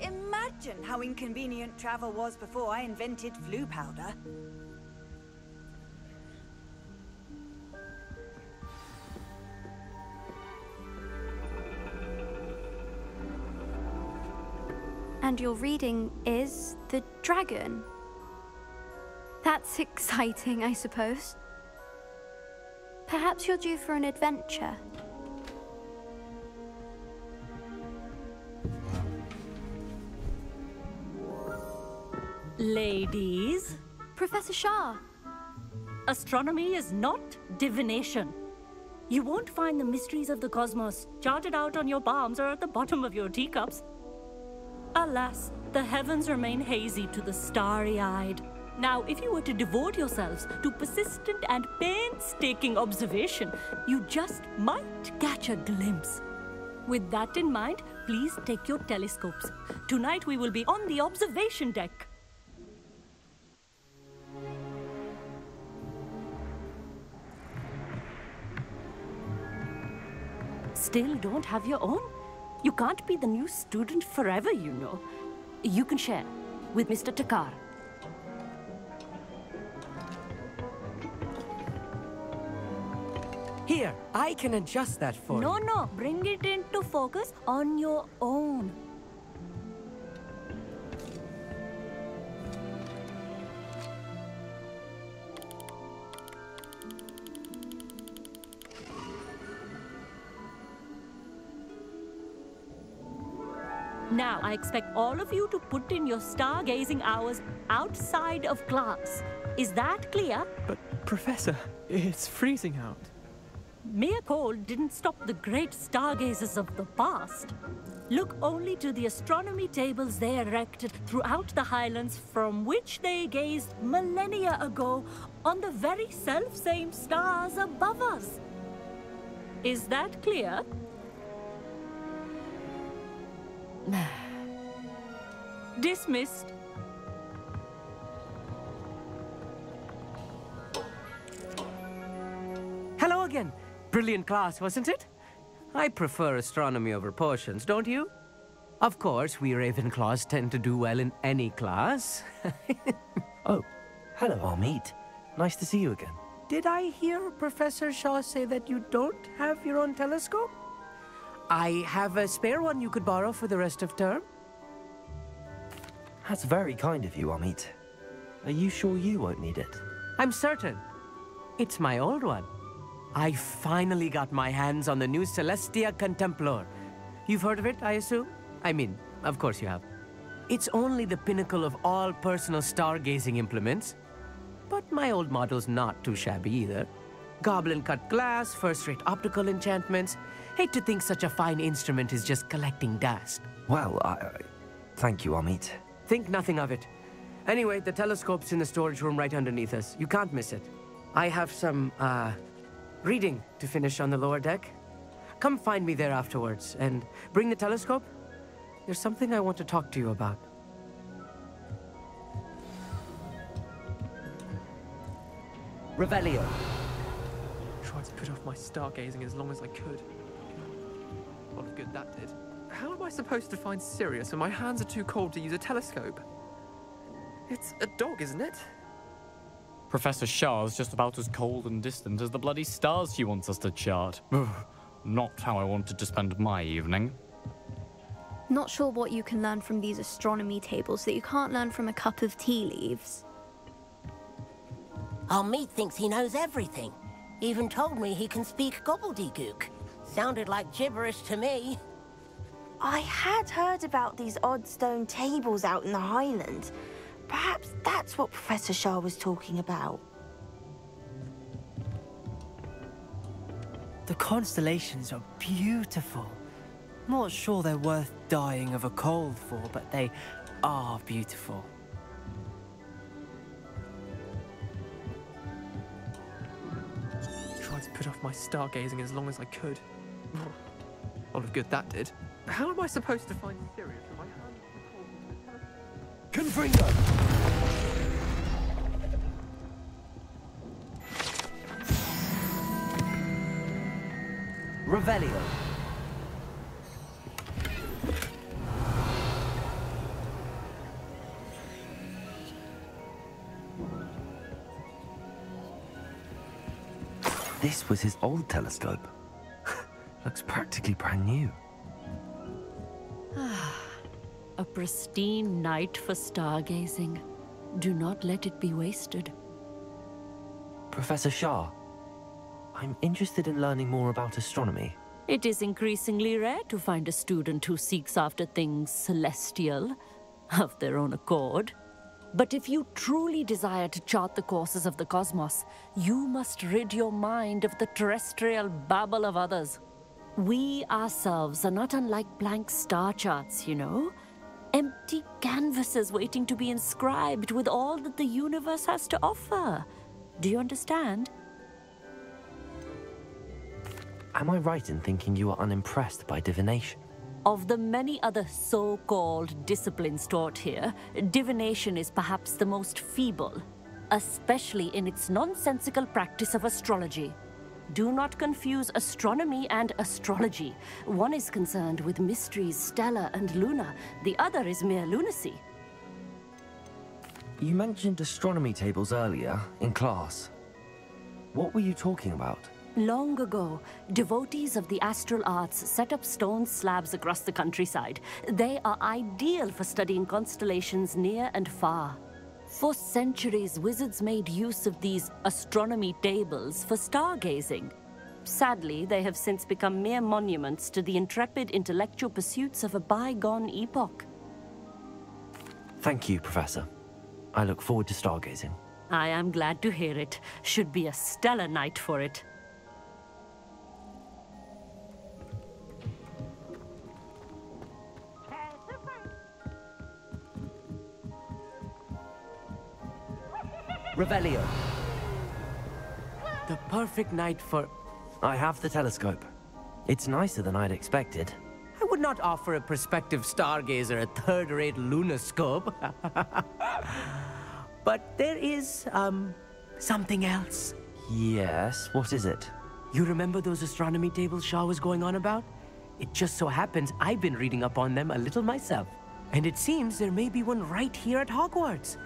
imagine how inconvenient travel was before I invented flu powder. And your reading is the dragon. That's exciting, I suppose. Perhaps you're due for an adventure. Ladies, Professor Shah. astronomy is not divination. You won't find the mysteries of the cosmos charted out on your palms or at the bottom of your teacups. Alas, the heavens remain hazy to the starry-eyed. Now, if you were to devote yourselves to persistent and painstaking observation, you just might catch a glimpse. With that in mind, please take your telescopes. Tonight we will be on the observation deck. Still don't have your own? You can't be the new student forever, you know. You can share with Mr. Takar. Here, I can adjust that for you. No, bring it into focus on your own. Now, I expect all of you to put in your stargazing hours outside of class. Is that clear? But, Professor, it's freezing out. Mere cold didn't stop the great stargazers of the past. Look only to the astronomy tables they erected throughout the highlands from which they gazed millennia ago on the very self-same stars above us. Is that clear? Dismissed. Hello again. Brilliant class, wasn't it? I prefer astronomy over potions, don't you? Of course, we Ravenclaws tend to do well in any class. Oh, hello, Amit. Nice to see you again. Did I hear Professor Shaw say that you don't have your own telescope? I have a spare one you could borrow for the rest of term. That's very kind of you, Amit. Are you sure you won't need it? I'm certain. It's my old one. I finally got my hands on the new Celestia Contemplor. You've heard of it, I assume? I mean, of course you have. It's only the pinnacle of all personal stargazing implements. But my old model's not too shabby either. Goblin-cut glass, first-rate optical enchantments. Hate to think such a fine instrument is just collecting dust. Well, thank you, Amit. Think nothing of it. Anyway, the telescope's in the storage room right underneath us. You can't miss it. I have some, reading to finish on the lower deck. Come find me there afterwards, and bring the telescope. There's something I want to talk to you about. Revelio. Tried to put off my stargazing as long as I could. A lot of good that did. How am I supposed to find Sirius when my hands are too cold to use a telescope? It's a dog, isn't it? Professor Shah's just about as cold and distant as the bloody stars she wants us to chart. Ugh, not how I wanted to spend my evening. Not sure what you can learn from these astronomy tables that you can't learn from a cup of tea leaves. Amit thinks he knows everything. Even told me he can speak gobbledygook. Sounded like gibberish to me. I had heard about these odd stone tables out in the Highlands. Perhaps that's what Professor Shah was talking about. The constellations are beautiful. Not sure they're worth dying of a cold for, but they are beautiful. Tried to put off my stargazing as long as I could. A lot of good that did. How am I supposed to find Sirius when my hands are cold? Confringo! Revelio. this was his old telescope. Looks practically brand new. A pristine night for stargazing. Do not let it be wasted. Professor Shah, I'm interested in learning more about astronomy. It is increasingly rare to find a student who seeks after things celestial, of their own accord. But if you truly desire to chart the courses of the cosmos, you must rid your mind of the terrestrial babble of others. We ourselves are not unlike blank star charts, you know. Empty canvases waiting to be inscribed with all that the universe has to offer. Do you understand? Am I right in thinking you are unimpressed by divination? Of the many other so-called disciplines taught here, divination is perhaps the most feeble, especially in its nonsensical practice of astrology. Do not confuse astronomy and astrology. One is concerned with mysteries stellar and lunar. The other is mere lunacy. You mentioned astronomy tables earlier, in class. What were you talking about? Long ago, devotees of the astral arts set up stone slabs across the countryside. They are ideal for studying constellations near and far. For centuries, wizards made use of these astronomy tables for stargazing. Sadly, they have since become mere monuments to the intrepid intellectual pursuits of a bygone epoch. Thank you, Professor. I look forward to stargazing. I am glad to hear it. Should be a stellar night for it. Revelio. The perfect night for... I have the telescope. It's nicer than I'd expected. I would not offer a prospective stargazer a third-rate lunoscope. But there is, something else. Yes, what is it? You remember those astronomy tables Shaw was going on about? It just so happens I've been reading up on them a little myself. And it seems there may be one right here at Hogwarts.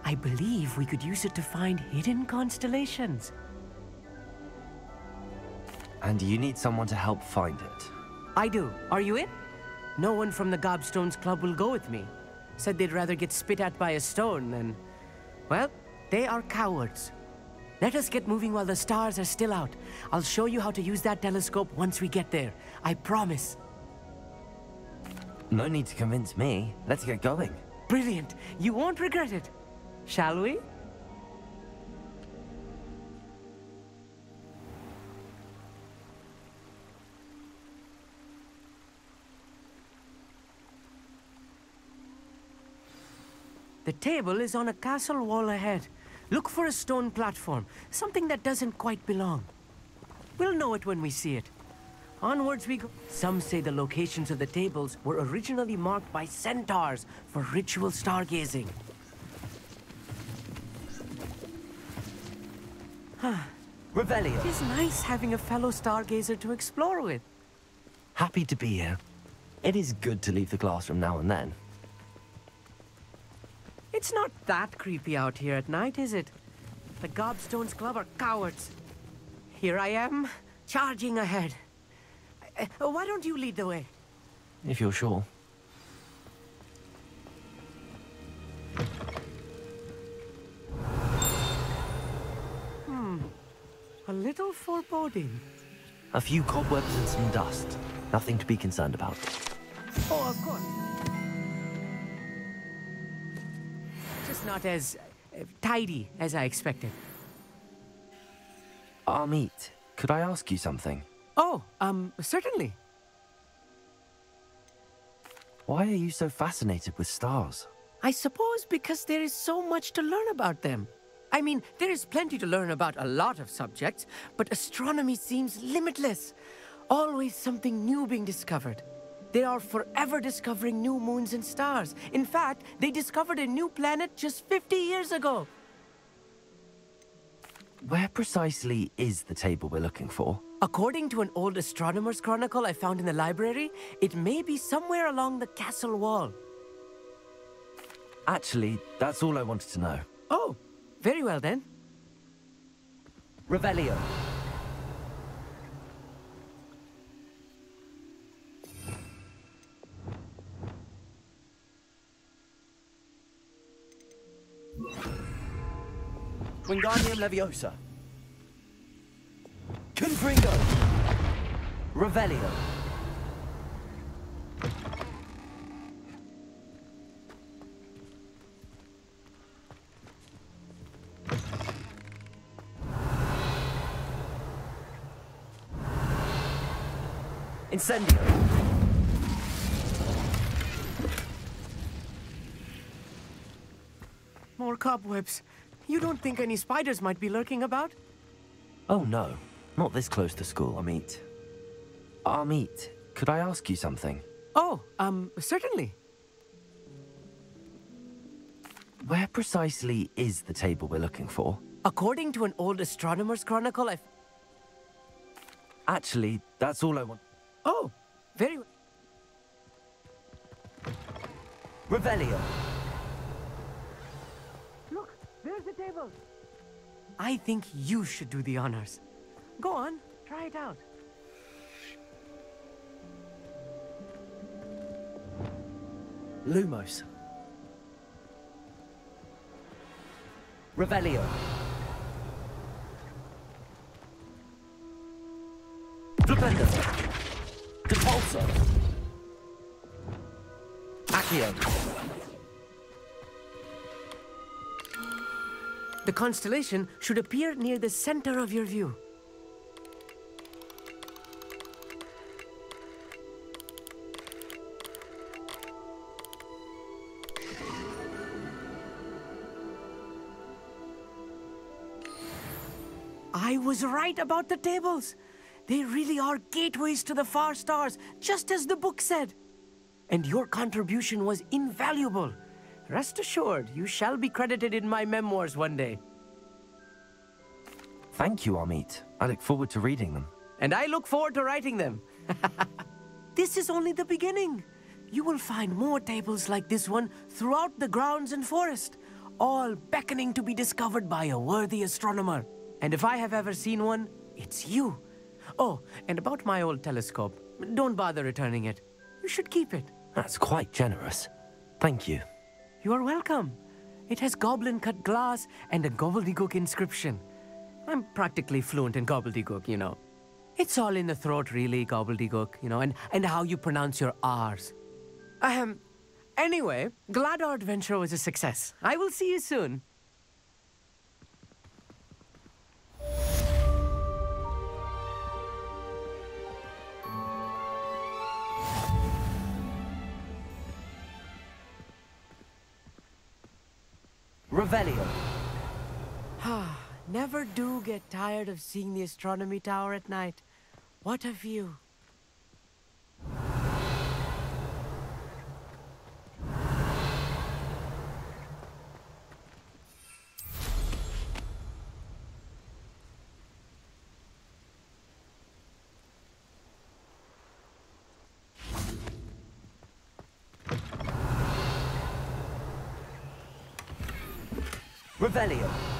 I believe we could use it to find hidden constellations. And you need someone to help find it. I do. Are you in? No one from the Gobstones Club will go with me. Said they'd rather get spit at by a stone than... Well, they are cowards. Let us get moving while the stars are still out. I'll show you how to use that telescope once we get there. I promise. No need to convince me. Let's get going. Brilliant. You won't regret it. Shall we? The table is on a castle wall ahead. Look for a stone platform, something that doesn't quite belong. We'll know it when we see it. Onwards we go. Some say the locations of the tables were originally marked by centaurs for ritual stargazing. Revelio. It is nice having a fellow stargazer to explore with. Happy to be here. It is good to leave the classroom now and then. It's not that creepy out here at night, is it? The Gobstones Club are cowards. Here I am, charging ahead. Why don't you lead the way? If you're sure. A little foreboding. A few cobwebs and some dust. Nothing to be concerned about. Oh, of course. Just not as tidy as I expected. Amit, could I ask you something? Oh, certainly. Why are you so fascinated with stars? I suppose because there is so much to learn about them. I mean, there is plenty to learn about a lot of subjects, but astronomy seems limitless. Always something new being discovered. They are forever discovering new moons and stars. In fact, they discovered a new planet just 50 years ago. Where precisely is the table we're looking for? According to an old astronomer's chronicle I found in the library, it may be somewhere along the castle wall. Actually, that's all I wanted to know. Oh, very well then. Revelio. Wingardium Leviosa. Confringo. Revelio. Incendio. More cobwebs. You don't think any spiders might be lurking about? Oh no, not this close to school. Amit. Amit, could I ask you something? Oh, certainly. Where precisely is the table we're looking for? According to an old astronomer's chronicle, Actually, that's all I want. Oh, very well. Revelio. Look, there's the table. I think you should do the honors. Go on, try it out. Lumos. Revelio. Flipendo. Depulso. Accio. The constellation should appear near the center of your view. I was right about the tables. They really are gateways to the far stars, just as the book said. And your contribution was invaluable. Rest assured, you shall be credited in my memoirs one day. Thank you, Amit. I look forward to reading them. And I look forward to writing them. This is only the beginning. You will find more tables like this one throughout the grounds and forest, all beckoning to be discovered by a worthy astronomer. And if I have ever seen one, it's you. Oh, and about my old telescope, don't bother returning it. You should keep it. That's quite generous. Thank you. You are welcome. It has goblin-cut glass and a gobbledygook inscription. I'm practically fluent in gobbledygook, you know. It's all in the throat, really, gobbledygook, you know, and how you pronounce your R's. Anyway, glad our adventure was a success. I will see you soon. Revelio. Never do get tired of seeing the astronomy tower at night. What a view. Revelio.